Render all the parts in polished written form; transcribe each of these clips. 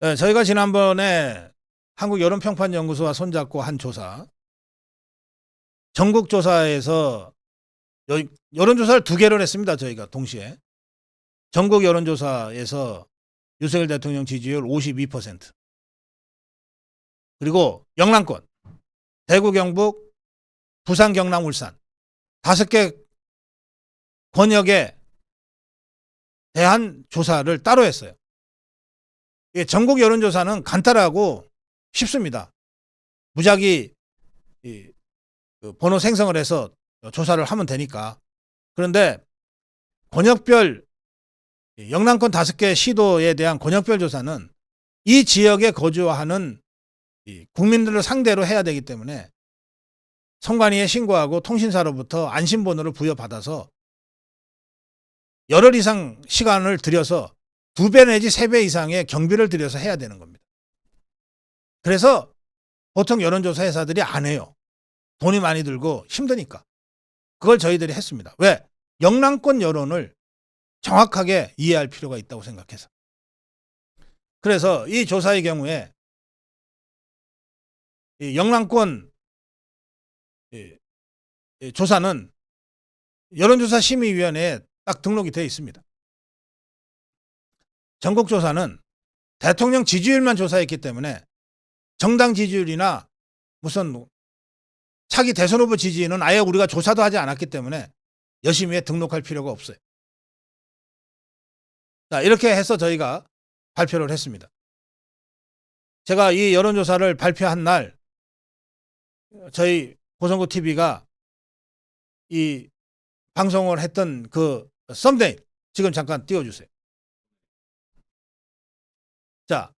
네, 저희가 지난번에 한국여론평판연구소와 손잡고 한 조사, 전국조사에서 여론조사를 두 개를 했습니다. 저희가 동시에. 전국 여론조사에서 윤석열 대통령 지지율 52%, 그리고 영남권, 대구, 경북, 부산, 경남, 울산 5개 권역에 대한 조사를 따로 했어요. 전국 여론조사는 간단하고 쉽습니다. 무작위 번호 생성을 해서 조사를 하면 되니까. 그런데 권역별, 영남권 5개 시도에 대한 권역별 조사는 이 지역에 거주하는 국민들을 상대로 해야 되기 때문에 선관위에 신고하고 통신사로부터 안심번호를 부여받아서 열흘 이상 시간을 들여서 2배 내지 3배 이상의 경비를 들여서 해야 되는 겁니다. 그래서 보통 여론조사 회사들이 안 해요. 돈이 많이 들고 힘드니까. 그걸 저희들이 했습니다. 왜? 영남권 여론을 정확하게 이해할 필요가 있다고 생각해서. 그래서 이 조사의 경우에 이 영남권 조사는 여론조사 심의위원회에 딱 등록이 되어 있습니다. 전국조사는 대통령 지지율만 조사했기 때문에 정당 지지율이나 무슨 차기 대선 후보 지지는 아예 우리가 조사도 하지 않았기 때문에 여심위에 등록할 필요가 없어요. 자, 이렇게 해서 저희가 발표를 했습니다. 제가 이 여론조사를 발표한 날 저희 고성구 TV가 이 방송을 했던 그 썸네일 지금 잠깐 띄워주세요. 자,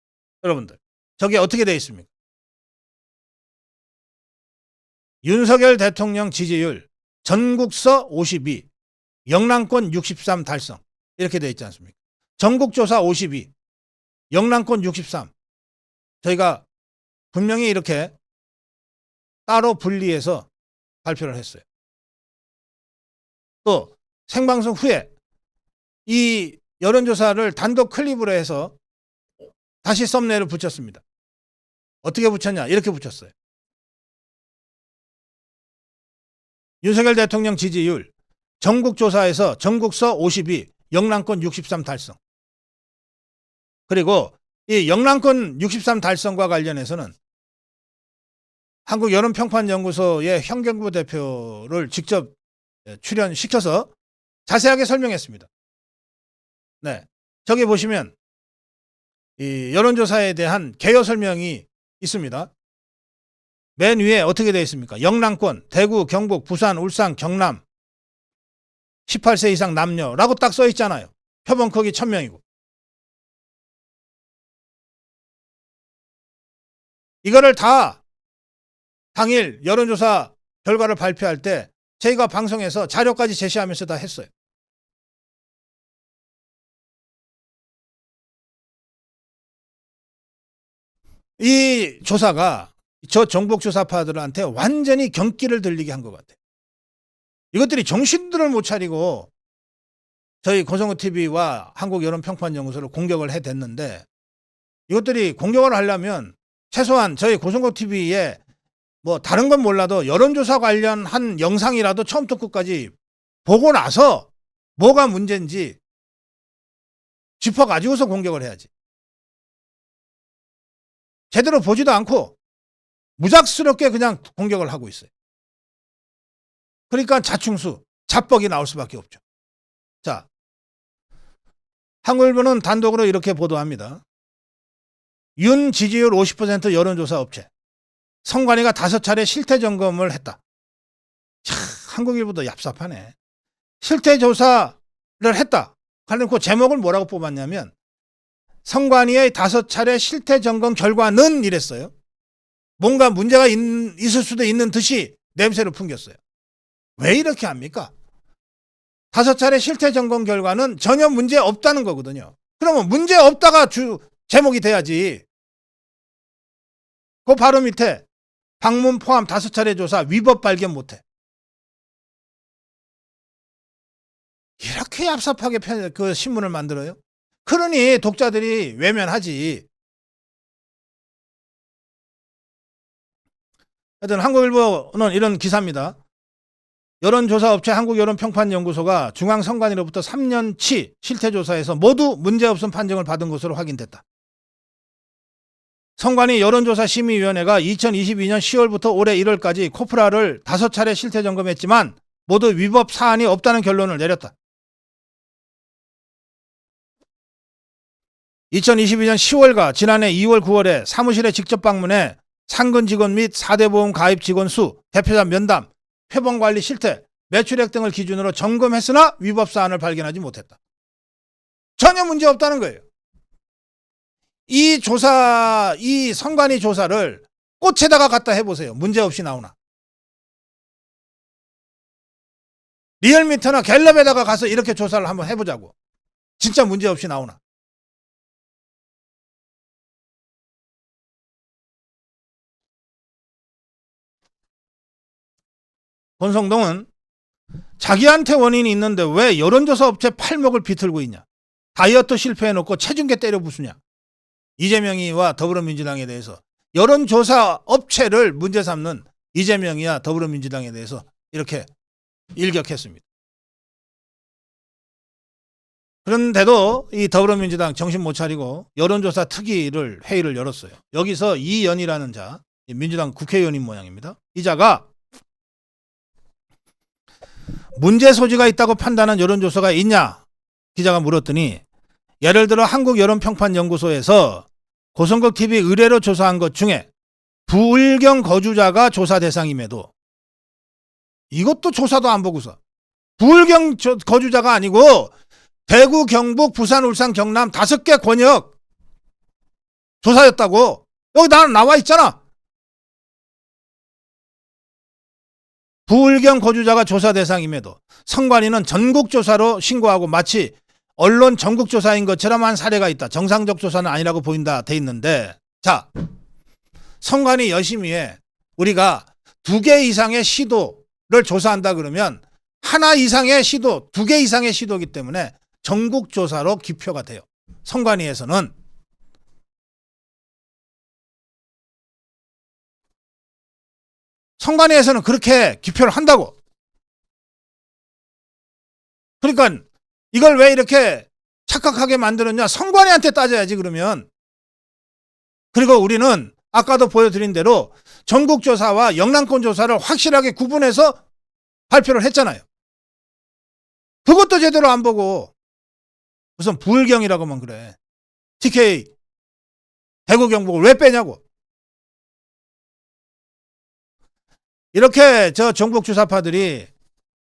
여러분들 저게 어떻게 되어 있습니까? 윤석열 대통령 지지율 전국서 52, 영남권 63 달성, 이렇게 되어 있지 않습니까? 전국조사 52, 영남권 63. 저희가 분명히 이렇게 따로 분리해서 발표를 했어요. 또 생방송 후에 이 여론조사를 단독 클립으로 해서 다시 썸네일을 붙였습니다. 어떻게 붙였냐? 이렇게 붙였어요. 윤석열 대통령 지지율 전국조사에서 전국서 52, 영남권 63 달성. 그리고 이 영남권 63 달성과 관련해서는 한국여론평판연구소의 현경부 대표를 직접 출연시켜서 자세하게 설명했습니다. 네, 저기 보시면 이 여론조사에 대한 개요 설명이 있습니다. 맨 위에 어떻게 되어 있습니까? 영남권, 대구, 경북, 부산, 울산, 경남 18세 이상 남녀라고 딱 써 있잖아요. 표본 크기 1000명이고. 이거를 다 당일 여론조사 결과를 발표할 때 저희가 방송에서 자료까지 제시하면서 다 했어요. 이 조사가 저 정복조사파들한테 완전히 경기를 들리게 한 것 같아요. 이것들이 정신들을 못 차리고 저희 고성구 TV와 한국여론평판연구소를 공격을 해댔는데, 이것들이 공격을 하려면 최소한 저희 고성구 TV에 뭐 다른 건 몰라도 여론조사 관련한 영상이라도 처음부터 끝까지 보고 나서 뭐가 문제인지 짚어가지고서 공격을 해야지. 제대로 보지도 않고 무작스럽게 그냥 공격을 하고 있어요. 그러니까 자충수, 자뻑이 나올 수밖에 없죠. 자, 한국일보는 단독으로 이렇게 보도합니다. 윤 지지율 50% 여론조사 업체. 선관위가 5차례 실태 점검을 했다. 참, 한국일보도 얍삽하네. 실태 조사를 했다. 그래놓고 제목을 뭐라고 뽑았냐면 선관위의 5차례 실태 점검 결과는 이랬어요. 뭔가 문제가 있을 수도 있는 듯이 냄새를 풍겼어요. 왜 이렇게 합니까? 5차례 실태 점검 결과는 전혀 문제 없다는 거거든요. 그러면 문제 없다가 제목이 돼야지. 그 바로 밑에 방문 포함 5차례 조사 위법 발견 못해. 이렇게 얍삽하게 그 신문을 만들어요? 그러니 독자들이 외면하지. 하여튼 한국일보는 이런 기사입니다. 여론조사업체 한국여론평판연구소가 중앙선관위로부터 3년치 실태조사에서 모두 문제없음 판정을 받은 것으로 확인됐다. 선관위 여론조사심의위원회가 2022년 10월부터 올해 1월까지 코프라를 5차례 실태 점검했지만 모두 위법 사안이 없다는 결론을 내렸다. 2022년 10월과 지난해 2월 9월에 사무실에 직접 방문해 상근 직원 및 4대 보험 가입 직원 수, 대표자 면담, 회번관리 실태, 매출액 등을 기준으로 점검했으나 위법 사안을 발견하지 못했다. 전혀 문제 없다는 거예요. 이 선관위 조사를 꽃에다가 갖다 해보세요. 문제 없이 나오나. 리얼미터나 갤럽에다가 가서 이렇게 조사를 한번 해보자고. 진짜 문제 없이 나오나. 권성동은 자기한테 원인이 있는데 왜 여론조사 업체 팔목을 비틀고 있냐. 다이어트 실패해놓고 체중계 때려 부수냐. 이재명이와 더불어민주당에 대해서 여론조사 업체를 문제 삼는 이재명이와 더불어민주당에 대해서 이렇게 일격했습니다. 그런데도 이 더불어민주당 정신 못 차리고 여론조사 특위를 회의를 열었어요. 여기서 이연이라는 자, 민주당 국회의원인 모양입니다. 이 자가 문제 소지가 있다고 판단한 여론조사가 있냐? 기자가 물었더니 예를 들어 한국여론평판연구소에서 고성국 TV 의뢰로 조사한 것 중에 부울경 거주자가 조사 대상임에도 이것도 조사도 안 보고서 부울경 거주자가 아니고 대구, 경북, 부산, 울산, 경남 5개 권역 조사였다고. 여기 나와 있잖아. 부울경 거주자가 조사 대상임에도 선관위는 전국조사로 신고하고 마치 언론 전국조사인 것처럼 한 사례가 있다. 정상적 조사는 아니라고 보인다 돼 있는데, 자, 선관위 열심히 해. 우리가 2개 이상의 시도를 조사한다 그러면 하나 이상의 시도, 2개 이상의 시도이기 때문에 전국조사로 기표가 돼요. 선관위에서는. 선관위에서는 그렇게 기표를 한다고. 그러니까 이걸 왜 이렇게 착각하게 만들었냐. 선관위한테 따져야지 그러면. 그리고 우리는 아까도 보여드린 대로 전국조사와 영남권조사를 확실하게 구분해서 발표를 했잖아요. 그것도 제대로 안 보고 무슨 부울경이라고만 그래. TK 대구 경북을 왜 빼냐고. 이렇게 저 전국주사파들이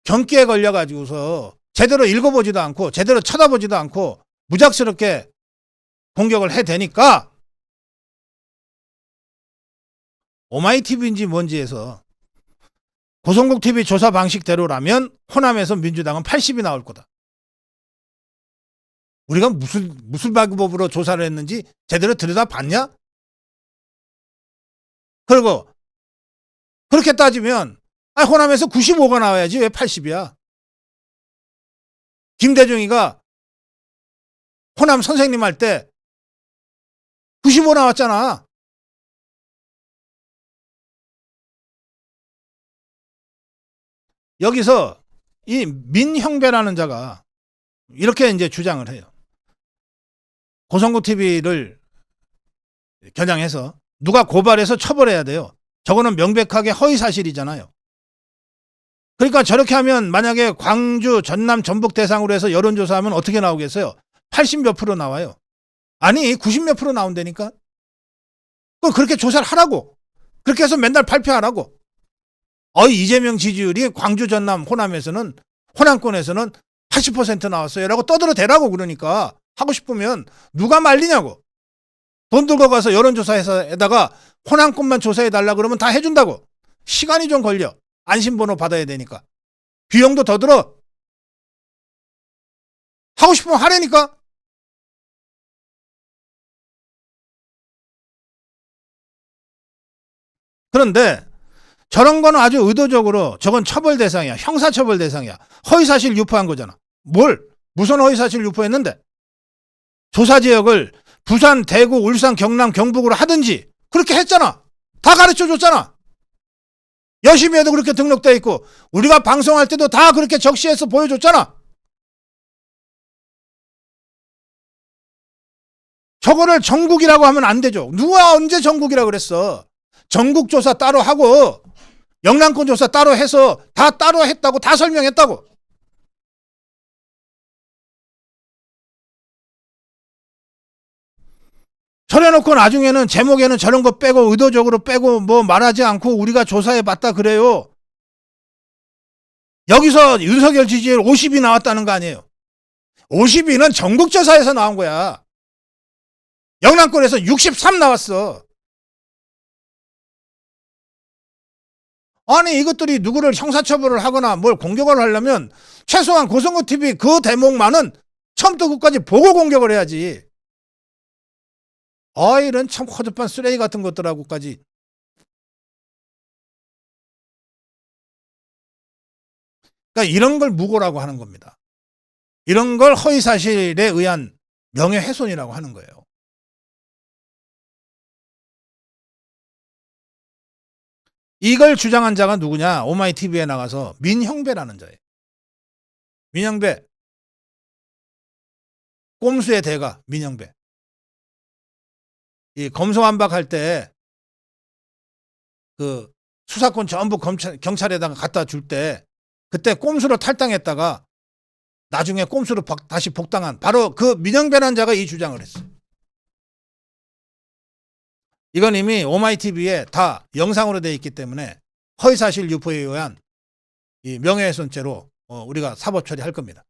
경기에 걸려가지고서 제대로 읽어보지도 않고 제대로 쳐다보지도 않고 무작스럽게 공격을 해대니까 오마이TV인지 뭔지에서 고성국TV 조사 방식대로라면 호남에서 민주당은 80이 나올 거다. 우리가 무슨 방법으로 조사를 했는지 제대로 들여다봤냐? 그리고 그렇게 따지면 호남에서 95가 나와야지 왜 80이야? 김대중이가 호남 선생님 할 때 95 나왔잖아. 여기서 이 민형배라는 자가 이렇게 이제 주장을 해요. 고성국 TV를 겨냥해서 누가 고발해서 처벌해야 돼요. 저거는 명백하게 허위사실이잖아요. 그러니까 저렇게 하면 만약에 광주, 전남, 전북 대상으로 해서 여론조사하면 어떻게 나오겠어요? 80몇 프로 나와요. 아니 90몇 프로 나온다니까. 그렇게 조사를 하라고. 그렇게 해서 맨날 발표하라고. 이재명 지지율이 광주, 전남, 호남에서는 호남권에서는 80% 나왔어요 라고 떠들어대라고. 그러니까 하고 싶으면 누가 말리냐고. 돈 들고 가서 여론조사에다가 호남권만 조사해달라 그러면 다 해준다고. 시간이 좀 걸려. 안심번호 받아야 되니까. 비용도 더 들어. 하고 싶으면 하라니까. 그런데 저런 거는 아주 의도적으로 저건 처벌 대상이야. 형사처벌 대상이야. 허위사실 유포한 거잖아. 무슨 허위사실 유포했는데? 조사지역을 부산, 대구, 울산, 경남, 경북으로 하든지 그렇게 했잖아. 다 가르쳐줬잖아. 여심에도 그렇게 등록돼 있고 우리가 방송할 때도 다 그렇게 적시해서 보여줬잖아. 저거를 정국이라고 하면 안 되죠. 누가 언제 정국이라고 그랬어. 전국조사 따로 하고 영남권 조사 따로 해서 다 따로 했다고 다 설명했다고. 저래놓고 나중에는 제목에는 저런 거 빼고 의도적으로 빼고 뭐 말하지 않고 우리가 조사해봤다 그래요. 여기서 윤석열 지지율 50이 나왔다는 거 아니에요. 52는 전국조사에서 나온 거야. 영남권에서 63 나왔어. 아니 이것들이 누구를 형사처벌을 하거나 뭘 공격을 하려면 최소한 고성고TV 그 대목만은 처음부터 끝까지 보고 공격을 해야지. 이런 참 허접한 쓰레기 같은 것들하고까지. 그러니까 이런 걸 무고라고 하는 겁니다. 이런 걸 허위사실에 의한 명예훼손이라고 하는 거예요. 이걸 주장한 자가 누구냐? 오마이TV에 나가서 민형배라는 자예요. 민형배. 꼼수의 대가 민형배. 이 검소완박할 때 그 수사권 전부 경찰에다가 갖다 줄 때 그때 꼼수로 탈당했다가 나중에 꼼수로 다시 복당한 바로 그 민형배라는 자가 이 주장을 했어요. 이건 이미 오마이TV에 다 영상으로 되어 있기 때문에 허위사실 유포에 의한 이 명예훼손죄로 우리가 사법 처리할 겁니다.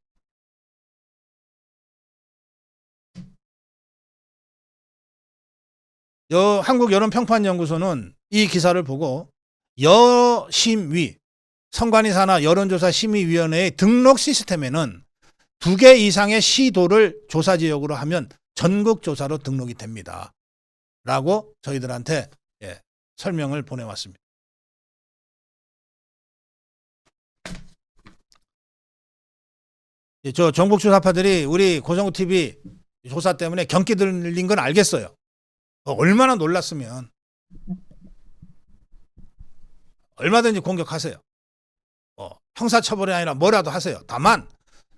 한국여론평판연구소는 이 기사를 보고 여심위 선관위사나 여론조사심의위원회의 등록 시스템에는 2개 이상의 시도를 조사지역으로 하면 전국조사로 등록이 됩니다. 라고 저희들한테 설명을 보내왔습니다. 저 전국조사파들이 우리 고성고TV 조사 때문에 경기 들린 건 알겠어요. 얼마나 놀랐으면 얼마든지 공격하세요. 형사처벌이 아니라 뭐라도 하세요. 다만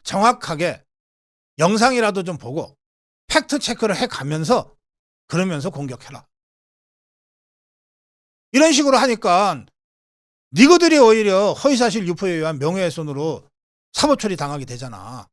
정확하게 영상이라도 좀 보고 팩트 체크를 해가면서 그러면서 공격해라. 이런 식으로 하니까 니거들이 오히려 허위사실 유포에 의한 명예훼손으로 사법처리 당하게 되잖아.